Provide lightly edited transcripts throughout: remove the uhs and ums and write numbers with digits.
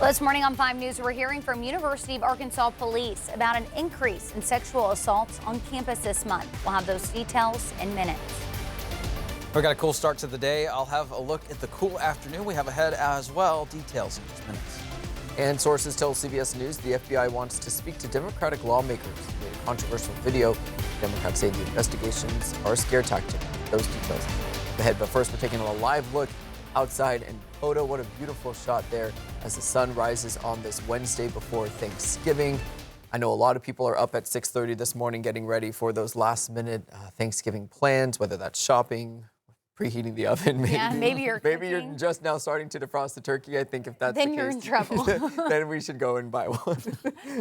Well, this morning on 5 News, we're hearing from University of Arkansas police about an increase in sexual assaults on campus this month. We'll have those details in minutes. We got a cool start to the day. I'll have a look at the cool afternoon we have ahead as well. Details in just minutes. And sources tell CBS News the FBI wants to speak to Democratic lawmakers in a controversial video. Democrats say the investigations are a scare tactic. Those details ahead. But first, we're taking a live look outside in Poto. What a beautiful shot there as the sun rises on this Wednesday before Thanksgiving. I know a lot of people are up at 6:30 this morning getting ready for those last-minute Thanksgiving plans, whether that's shopping, preheating the oven. Maybe you're just now starting to defrost the turkey. I think if that's then the you're case, in trouble. then we should go and buy one.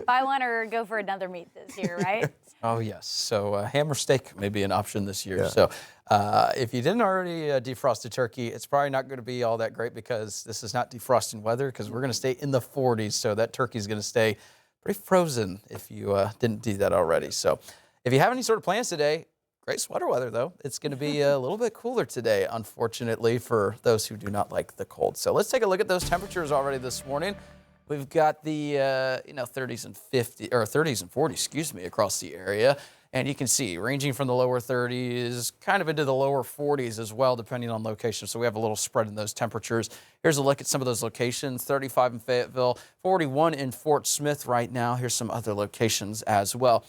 Buy one or go for another meat this year, right? Oh, yes. So ham or steak may be an option this year. Yeah. So if you didn't already defrost a turkey, it's probably not going to be all that great because this is not defrosting weather because we're going to stay in the 40s. So that turkey is going to stay pretty frozen if you didn't do that already. So if you have any sort of plans today, great sweater weather, though. It's going to be a little bit cooler today, unfortunately, for those who do not like the cold. So let's take a look at those temperatures already this morning. We've got the 30s and 40s, excuse me, across the area. And you can see ranging from the lower 30s kind of into the lower 40s as well, depending on location. So we have a little spread in those temperatures. Here's a look at some of those locations. 35 in Fayetteville, 41 in Fort Smith right now. Here's some other locations as well.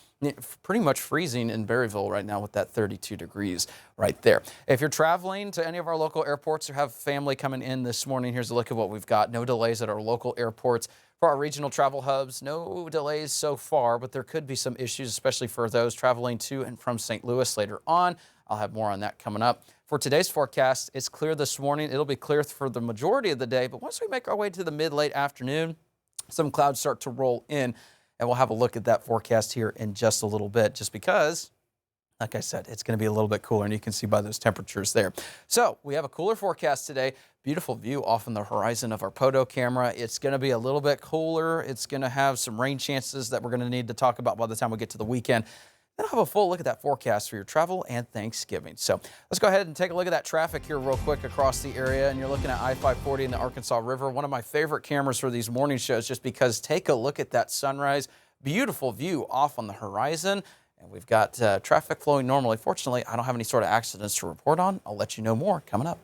Pretty much freezing in Berryville right now with that 32 degrees right there. If you're traveling to any of our local airports or have family coming in this morning, here's a look at what we've got. No delays at our local airports. For our regional travel hubs, no delays so far, but there could be some issues, especially for those traveling to and from St. Louis later on. I'll have more on that coming up. For today's forecast, it's clear this morning. It'll be clear for the majority of the day, but once we make our way to the mid-late afternoon, some clouds start to roll in, and we'll have a look at that forecast here in just a little bit, just because, like I said, it's going to be a little bit cooler, and you can see by those temperatures there. So we have a cooler forecast today. Beautiful view off on the horizon of our Poto camera. It's going to be a little bit cooler. It's going to have some rain chances that we're going to need to talk about by the time we get to the weekend. Then I'll have a full look at that forecast for your travel and Thanksgiving. So let's go ahead and take a look at that traffic here real quick across the area. And you're looking at I-540 in the Arkansas River. One of my favorite cameras for these morning shows just because take a look at that sunrise. Beautiful view off on the horizon. And we've got traffic flowing normally. Fortunately, I don't have any sort of accidents to report on. I'll let you know more coming up.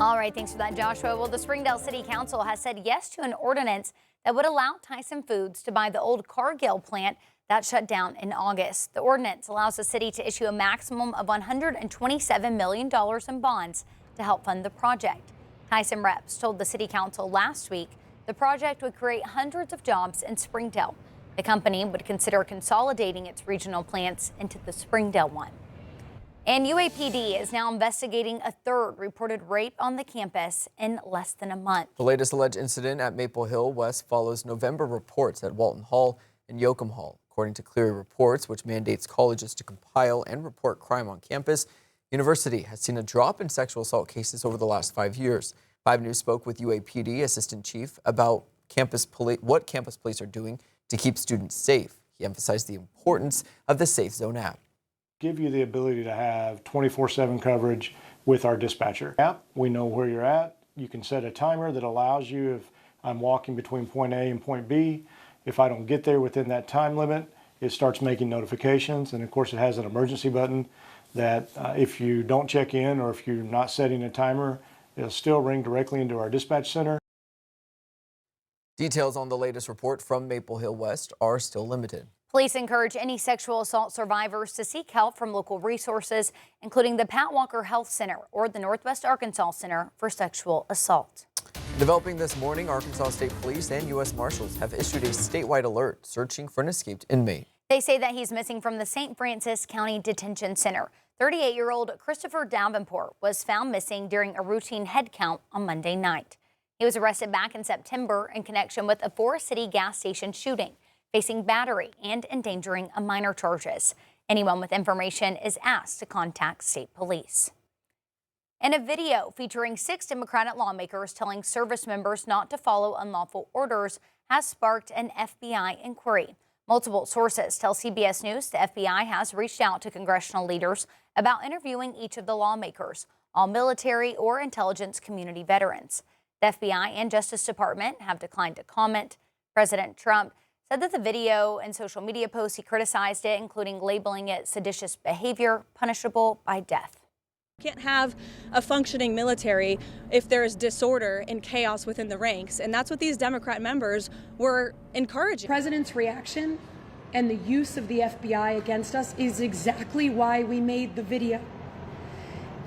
All right, thanks for that, Joshua. Well, the Springdale City Council has said yes to an ordinance that would allow Tyson Foods to buy the old Cargill plant that shut down in August. The ordinance allows the city to issue a maximum of $127 million in bonds to help fund the project. Tyson reps told the City Council last week the project would create hundreds of jobs in Springdale. The company would consider consolidating its regional plants into the Springdale one. And UAPD is now investigating a third reported rape on the campus in less than a month. The latest alleged incident at Maple Hill West follows November reports at Walton Hall and Yoakum Hall. According to Cleary Reports, which mandates colleges to compile and report crime on campus, university has seen a drop in sexual assault cases over the last 5 years. 5 News spoke with UAPD Assistant Chief about what campus police are doing to keep students safe. He emphasized the importance of the Safe Zone app. Give you the ability to have 24/7 coverage with our dispatcher app. We know where you're at. You can set a timer that allows you, if I'm walking between point A and point B, if I don't get there within that time limit, it starts making notifications. And of course, it has an emergency button that if you don't check in or if you're not setting a timer, it'll still ring directly into our dispatch center. Details on the latest report from Maple Hill West are still limited. Police encourage any sexual assault survivors to seek help from local resources, including the Pat Walker Health Center or the Northwest Arkansas Center for Sexual Assault. Developing this morning, Arkansas State Police and U.S. Marshals have issued a statewide alert searching for an escaped inmate. They say that he's missing from the St. Francis County Detention Center. 38-year-old Christopher Davenport was found missing during a routine head count on Monday night. He was arrested back in September in connection with a Forest City gas station shooting, facing battery and endangering a minor charges. Anyone with information is asked to contact state police. And a video featuring 6 Democratic lawmakers telling service members not to follow unlawful orders has sparked an FBI inquiry. Multiple sources tell CBS News the FBI has reached out to congressional leaders about interviewing each of the lawmakers, all military or intelligence community veterans. The FBI and Justice Department have declined to comment. President Trump said that the video and social media posts, he criticized it, including labeling it seditious behavior, punishable by death. You can't have a functioning military if there is disorder and chaos within the ranks, and that's what these Democrat members were encouraging. The president's reaction and the use of the FBI against us is exactly why we made the video.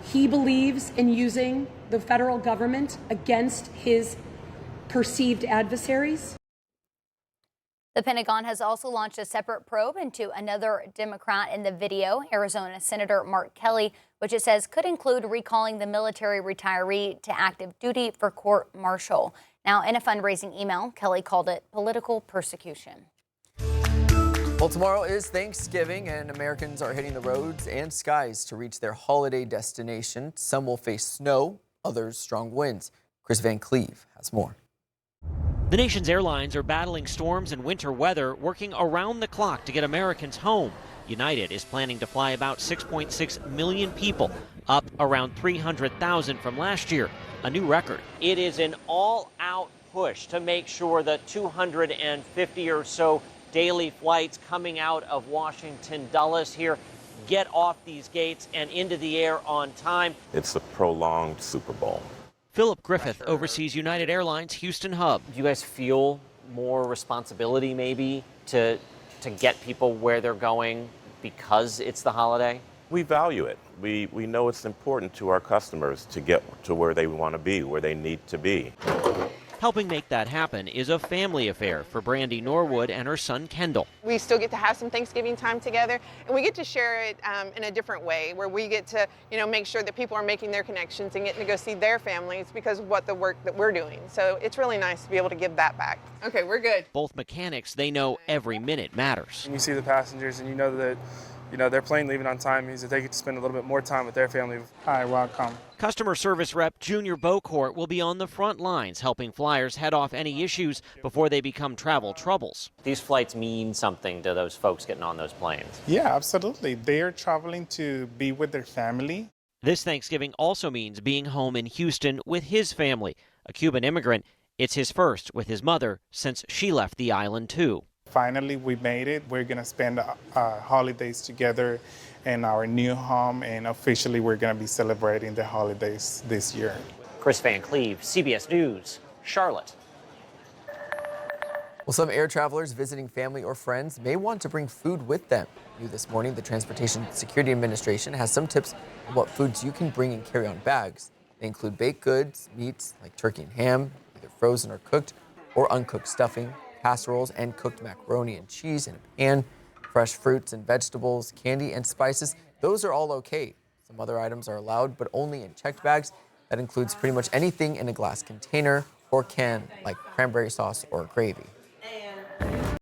He believes in using the federal government against his perceived adversaries. The Pentagon has also launched a separate probe into another Democrat in the video, Arizona Senator Mark Kelly, which it says could include recalling the military retiree to active duty for court-martial. Now, in a fundraising email, Kelly called it political persecution. Well, tomorrow is Thanksgiving, and Americans are hitting the roads and skies to reach their holiday destination. Some will face snow, others strong winds. Chris Van Cleve has more. The nation's airlines are battling storms and winter weather, working around the clock to get Americans home. United is planning to fly about 6.6 million people, up around 300,000 from last year, a new record. It is an all-out push to make sure that 250 or so daily flights coming out of Washington Dulles here get off these gates and into the air on time. It's a prolonged Super Bowl. Philip Griffith oversees United Airlines' Houston hub. Do you guys feel more responsibility maybe to get people where they're going because it's the holiday? We value it. We know it's important to our customers to get to where they want to be, where they need to be. Helping make that happen is a family affair for Brandy Norwood and her son Kendall. We still get to have some Thanksgiving time together, and we get to share it in a different way, where we get to, make sure that people are making their connections and getting to go see their families because of what the work that we're doing. So it's really nice to be able to give that back. Okay, we're good. Both mechanics, they know every minute matters. And you see the passengers and you know that their plane leaving on time means that they get to spend a little bit more time with their family. Hi, welcome. Customer service rep Junior Bocourt will be on the front lines helping flyers head off any issues before they become travel troubles. These flights mean something to those folks getting on those planes. Yeah, absolutely. They are traveling to be with their family. This Thanksgiving also means being home in Houston with his family. A Cuban immigrant, it's his first with his mother since she left the island too. Finally, we made it. We're going to spend our holidays together in our new home, and officially we're going to be celebrating the holidays this year. Chris Van Cleve, CBS News, Charlotte. Well, some air travelers visiting family or friends may want to bring food with them. New this morning, the Transportation Security Administration has some tips on what foods you can bring in carry-on bags. They include baked goods, meats like turkey and ham, either frozen or cooked, or uncooked stuffing, casseroles and cooked macaroni and cheese in a pan, fresh fruits and vegetables, candy and spices. Those are all okay. Some other items are allowed, but only in checked bags. That includes pretty much anything in a glass container or can, like cranberry sauce or gravy.